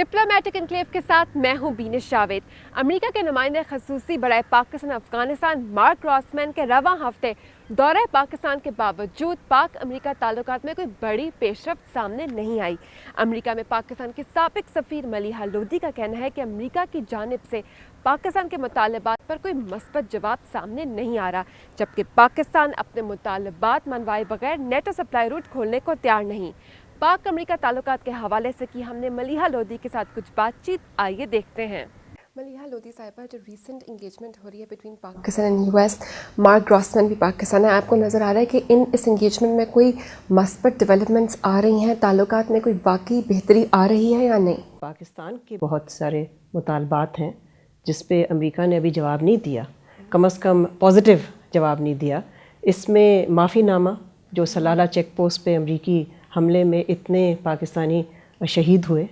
Diplomatic enclave के साथ मैं हूं बीनिश जावेद। अमेरिका के नुमाइंदे खसूसी बराए पाकिस्तान अफगानिस्तान मार्क रॉसमैन के रवां हफ्ते दौरे पाकिस्तान के बावजूद पाक अमेरिका ताल्लुकात में कोई बड़ी पेशरफ्त सामने नहीं आई। अमेरिका में पाकिस्तान की साबिक सफ़ीर मलिहा लोधी का कहना है कि अमेरिका की जानिब से पाकिस्तान के मुतालबात पर कोई मस्बत जवाब सामने नहीं आ रहा, जबकि पाकिस्तान अपने मुतालबात मनवाए बगैर नेटो सप्लाई रूट खोलने को तैयार नहीं। पाक अमेरिका ताल्लुकात के हवाले से की हमने मलिहा लोधी के साथ कुछ बातचीत, आइए देखते हैं। मलिहा लोधी साहिबा, जो रीसेंट इंगेजमेंट हो रही है between Pakistan and US, Mark Rossman भी पाकिस्तान है, आपको नज़र आ रहा है कि इस इंगेजमेंट में कोई मस्बत डेवलपमेंट्स आ रही हैं, ताल्लुकात में कोई वाकई बेहतरी आ रही है या नहीं? पाकिस्तान के बहुत सारे मुतालबात हैं जिस पे अमेरिका ने अभी जवाब नहीं दिया, कम से कम पॉजिटिव जवाब नहीं दिया। इसमें माफ़ीनामा, जो सलाला चेक पोस्ट पे अमरीकी हमले में इतने पाकिस्तानी शहीद हुए,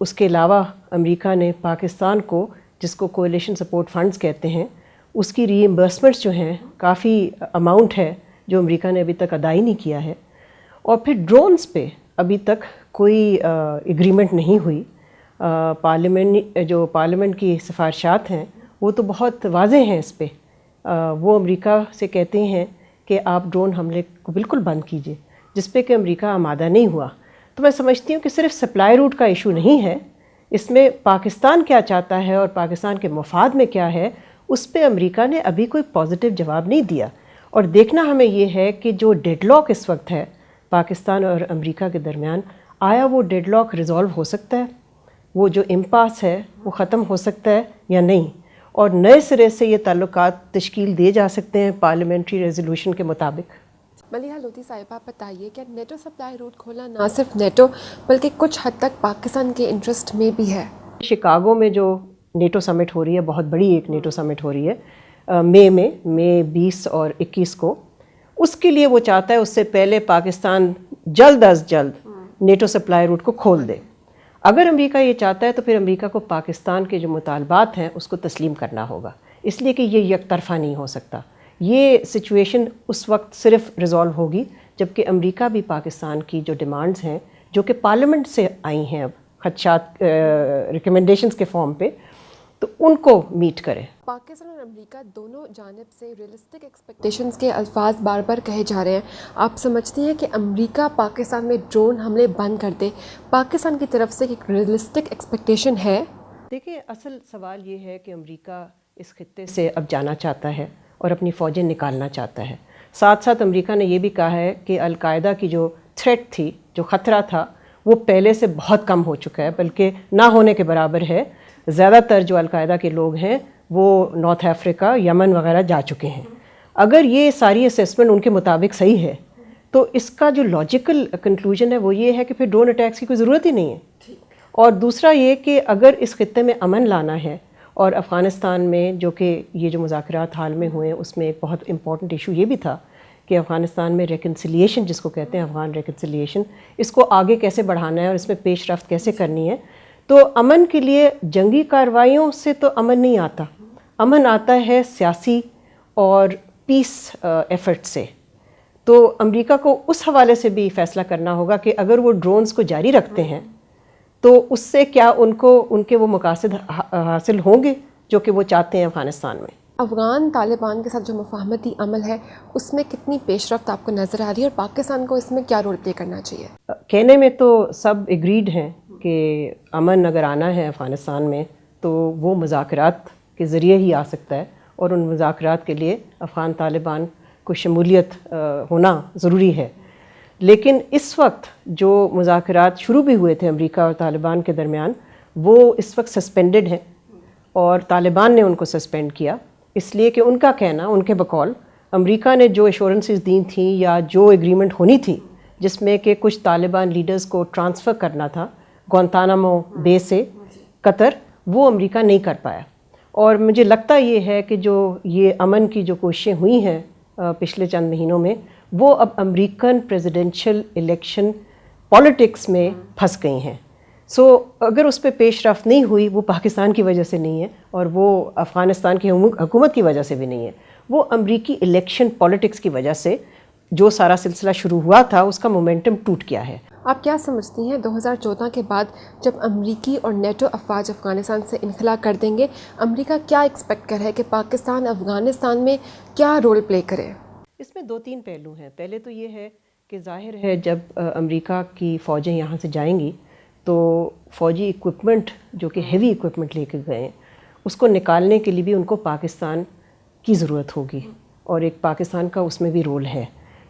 उसके अलावा अमेरिका ने पाकिस्तान को, जिसको कोएलिशन सपोर्ट फंड्स कहते हैं, उसकी रीइंबर्समेंट्स जो हैं, काफ़ी अमाउंट है जो अमेरिका ने अभी तक अदाई नहीं किया है। और फिर ड्रोन्स पे अभी तक कोई एग्रीमेंट नहीं हुई। पार्लियामेंट की सिफारिशात हैं वो तो बहुत वाज़ेह हैं इस पे। वो अमेरिका से कहते हैं कि आप ड्रोन हमले को बिल्कुल बंद कीजिए, जिस पे कि अमेरिका आमादा नहीं हुआ। तो मैं समझती हूँ कि सिर्फ सप्लाई रूट का इशू नहीं है, इसमें पाकिस्तान क्या चाहता है और पाकिस्तान के मफाद में क्या है, उस पे अमेरिका ने अभी कोई पॉजिटिव जवाब नहीं दिया। और देखना हमें ये है कि जो डेडलॉक इस वक्त है पाकिस्तान और अमेरिका के दरमियान, आया वो डेडलॉक रिज़ॉल्व हो सकता है, वो जो इम्पास है वो ख़त्म हो सकता है या नहीं, और नए सिरे से ये ताल्लुकात तश्कील दिए जा सकते हैं पार्लियामेंट्री रेजोल्यूशन के मुताबिक। मलिहा लोधी साहिबा, आप बताइए, क्या नेटो सप्लाई रूट खोलना ना सिर्फ नेटो बल्कि कुछ हद तक पाकिस्तान के इंटरेस्ट में भी है? शिकागो में जो नेटो समिट हो रही है, बहुत बड़ी एक नेटो समिट हो रही है मई 20 और 21 को, उसके लिए वो चाहता है उससे पहले पाकिस्तान जल्द अज जल्द नेटो सप्लाई रूट को खोल दे। अगर अमेरिका ये चाहता है तो फिर अमेरिका को पाकिस्तान के जो मुतालबात हैं उसको तस्लीम करना होगा, इसलिए कि ये यकतरफ़ा नहीं हो सकता। ये सिचुएशन उस वक्त सिर्फ रिज़ॉल्व होगी जबकि अमेरिका भी पाकिस्तान की जो डिमांड्स हैं, जो कि पार्लियामेंट से आई हैं, अब खदशात रिकमेंडेशंस के फॉर्म पे, तो उनको मीट करे। पाकिस्तान और अमेरिका दोनों जानिब से रियलिस्टिक एक्सपेक्टेशंस के अल्फाज बार बार कहे जा रहे हैं। आप समझती हैं कि अमेरिका पाकिस्तान में ड्रोन हमले बंद कर दे, पाकिस्तान की तरफ से एक रियलिस्टिक एक्सपेक्टेशन है? देखिए, असल सवाल ये है कि अमेरिका इस खित्ते से अब जाना चाहता है और अपनी फ़ौजें निकालना चाहता है। साथ साथ अमेरिका ने यह भी कहा है कि अलकायदा की जो थ्रेट थी, जो ख़तरा था, वो पहले से बहुत कम हो चुका है, बल्कि ना होने के बराबर है। ज़्यादातर जो अलकायदा के लोग हैं वो नॉर्थ अफ्रीका, यमन वगैरह जा चुके हैं। अगर ये सारी असेसमेंट उनके मुताबिक सही है तो इसका जो लॉजिकल कंक्लूजन है वो ये है कि फिर ड्रोन अटैक्स की कोई ज़रूरत ही नहीं है। और दूसरा ये कि अगर इस खित्ते में अमन लाना है, और अफ़गानिस्तान में जो कि ये जो मुज़ाकरात हाल में हुए उसमें एक बहुत इम्पॉर्टेंट इशू ये भी था कि अफ़गानिस्तान में रेकन्सिलिएशन, जिसको कहते हैं अफ़गान रेकन्सिलिएशन, इसको आगे कैसे बढ़ाना है और इसमें पेशरफ्त कैसे करनी है। तो अमन के लिए जंगी कार्रवाइयों से तो अमन नहीं आता, अमन आता है सियासी और पीस एफ़र्ट से। तो अमेरिका को उस हवाले से भी फ़ैसला करना होगा कि अगर वो ड्रोन्स को जारी रखते हैं तो उससे क्या उनके वो मकासद हासिल होंगे जो कि वो चाहते हैं अफ़गानिस्तान में। अफ़गान तालिबान के साथ जो मुफ़ाहमती अमल है उसमें कितनी पेशरफ्त आपको नज़र आ रही है और पाकिस्तान को इसमें क्या रोल प्ले करना चाहिए? कहने में तो सब एग्रीड हैं कि अमन अगर आना है अफ़गानिस्तान में तो वो मुज़ाकरात के ज़रिए ही आ सकता है, और उन मुज़ाकरात के लिए अफ़गान तालिबान को शमूलियत होना ज़रूरी है। लेकिन इस वक्त जो मुज़ाकरात शुरू भी हुए थे अमेरिका और तालिबान के दरमियान, वो इस वक्त सस्पेंडेड हैं, और तालिबान ने उनको सस्पेंड किया इसलिए कि उनका कहना, उनके बकौल, अमेरिका ने जो एश्योरेंसेस दी थी या जो एग्रीमेंट होनी थी जिसमें कि कुछ तालिबान लीडर्स को ट्रांसफ़र करना था गुआंतानामो बे से कतर, वो अमेरिका नहीं कर पाया। और मुझे लगता ये है कि जो ये अमन की जो कोशिशें हुई हैं पिछले चंद महीनों में, वो अब अमेरिकन प्रेसिडेंशियल इलेक्शन पॉलिटिक्स में फंस गई हैं। सो अगर उस पर पेशरफ्त नहीं हुई, वो पाकिस्तान की वजह से नहीं है और वो अफ़गानिस्तान की हुकूमत की वजह से भी नहीं है, वो अमेरिकी इलेक्शन पॉलिटिक्स की वजह से जो सारा सिलसिला शुरू हुआ था उसका मोमेंटम टूट गया है। آپ کیا سمجھتی ہیں 2014 کے بعد جب امریکی اور نیٹو افواج افغانستان سے انخلا کر دیں گے، امریکہ کیا ایکسپیکٹ کر رہا ہے کہ پاکستان افغانستان میں کیا رول پلے کرے؟ اس میں 2-3 پہلو ہیں. پہلے تو یہ ہے کہ ظاہر ہے جب امریکہ کی فوجیں یہاں سے جائیں گی تو فوجی ایکوپمنٹ جو کہ ہیوی ایکوپمنٹ لے کے گئے ہیں اس کو نکالنے کے لیے بھی ان کو پاکستان کی ضرورت ہوگی، اور ایک پاکستان کا اس میں بھی رول ہے.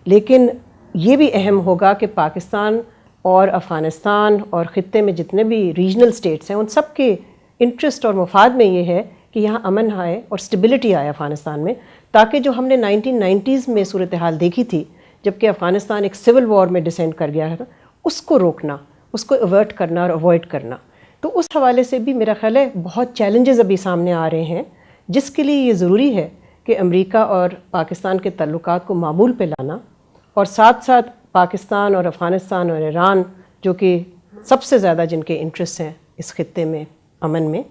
لیکن یہ بھی اہم ہوگا کہ پاکستان اور افغانستان اور خطے میں جتنے بھی ریجنل سٹیٹس ہیں ان سب کے انٹرسٹ اور مفاد میں یہ ہے کہ یہاں امن آئے اور اسٹیبلٹی آئے افغانستان میں، تاکہ جو ہم نے 1990s میں صورتحال دیکھی تھی جب کہ افغانستان ایک سول وار میں ڈسینڈ کر گیا تھا، اس کو روکنا، اس کو ایورٹ کرنا اور اوائڈ کرنا. تو اس حوالے سے بھی میرا خیال ہے بہت چیلنجز ابھی سامنے آ رہے ہیں، جس کے لیے یہ ضروری ہے کہ امریکہ اور پاکستان کے تعلقات کو معمول پہ لانا، اور ساتھ ساتھ پاکستان اور افغانستان اور ایران جو کہ سب سے زیادہ جن کے انٹرسٹ ہیں اس خطے میں امن میں،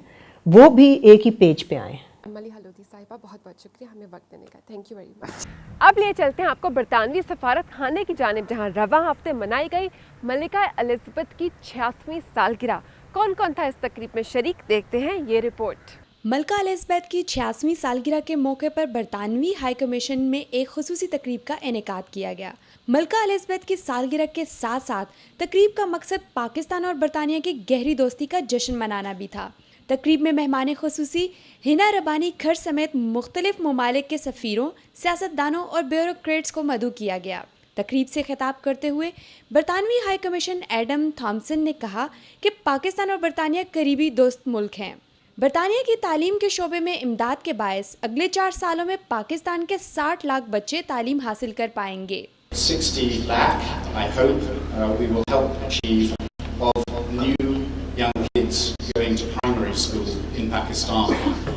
وہ بھی ایک ہی پیج پہ آئیں. ملی ہلودی صاحبہ بہت بہت شکریہ ہمیں وقت دینے کا، تھینک یو ویری مچ. اب لے چلتے ہیں آپ کو برطانوی سفارت خانے کی جانب، جہاں رواں ہفتے منائی گئی ملکہ الزبتھ کی 86ویں سالگرہ. کون کون تھا اس تقریب میں شریک، دیکھتے ہیں یہ رپورٹ. ملکہ الزبتھ کی 86ویں سالگرہ کے موقع پر برطانوی ہائی کمیشن میں ایک خصوصی تقریب کا انعقاد کیا گیا. ملکہ الزبتھ کی سالگرہ کے ساتھ ساتھ تقریب کا مقصد پاکستان اور برطانیہ کی گہری دوستی کا جشن منانا بھی تھا. تقریب میں مہمان خصوصی ہنا ربانی کھر سمیت مختلف ممالک کے سفیروں، سیاستدانوں اور بیوروکریٹس کو مدعو کیا گیا. تقریب سے خطاب کرتے ہوئے برطانوی ہائی کمیشن ایڈم تھامسن نے کہا کہ پاکستان اور برطانیہ قریبی دوست ملک ہیں. برطانیہ کی تعلیم کے شعبے میں امداد کے باعث اگلے 4 سالوں میں پاکستان کے 60 لاکھ بچے تعلیم حاصل کر پائیں گے. 60 lakh, I hope, we will help achieve of new young kids going to primary school in Pakistan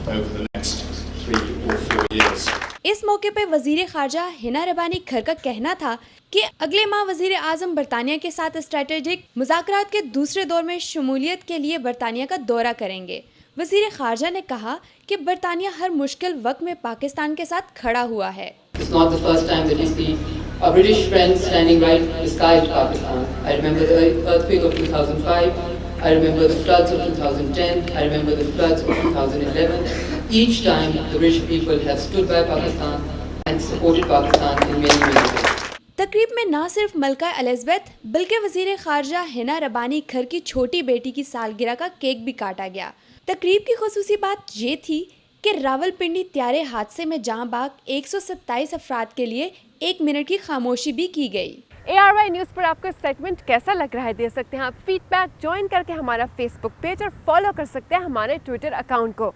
over the next 3 or 4 years. اس موقع پہ وزیر خارجہ ہنا ربانی کھر کا کہنا تھا کہ اگلے ماہ وزیر اعظم برطانیہ کے ساتھ اسٹریٹجک مذاکرات کے دوسرے دور میں شمولیت کے لیے برطانیہ کا دورہ کریں گے. وزیر خارجہ نے کہا کہ برطانیہ ہر مشکل وقت میں پاکستان کے ساتھ کھڑا ہوا ہے. It's not the first time that you see our British friends standing right beside Pakistan. I remember the earthquake of 2005. I remember the floods of 2010. I remember the floods of 2011. Each time the British people have stood by Pakistan and supported Pakistan in many ways. تقریب میں نہ صرف ملکہ Elizabeth بلکہ وزیر خارجہ ہنا ربانی کھر کی چھوٹی بیٹی کی سالگرہ کا کیک بھی کاٹا گیا. تقریب کی خصوصی بات یہ تھی کہ راولپنڈی طیارے حادثے میں جاں باگ 127 افراد کے لیے 1 منٹ کی خاموشی بھی کی گئی. ARY نیوز پر آپ کو سیگمنٹ کیسا لگ رہا ہے دے سکتے ہیں آپ فیڈ بیک، جوائن کر کے ہمارا فیس بک پیج اور فالو کر سکتے ہیں ہمارے ٹویٹر اکاؤنٹ کو.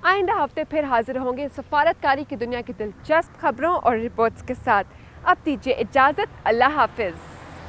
آئندہ ہفتے پھر حاضر ہوں گے سفارتکاری کی دنیا کی دلچسپ خبروں اور رپورٹس کے ساتھ. اب دیجیے اجازت، اللہ حافظ.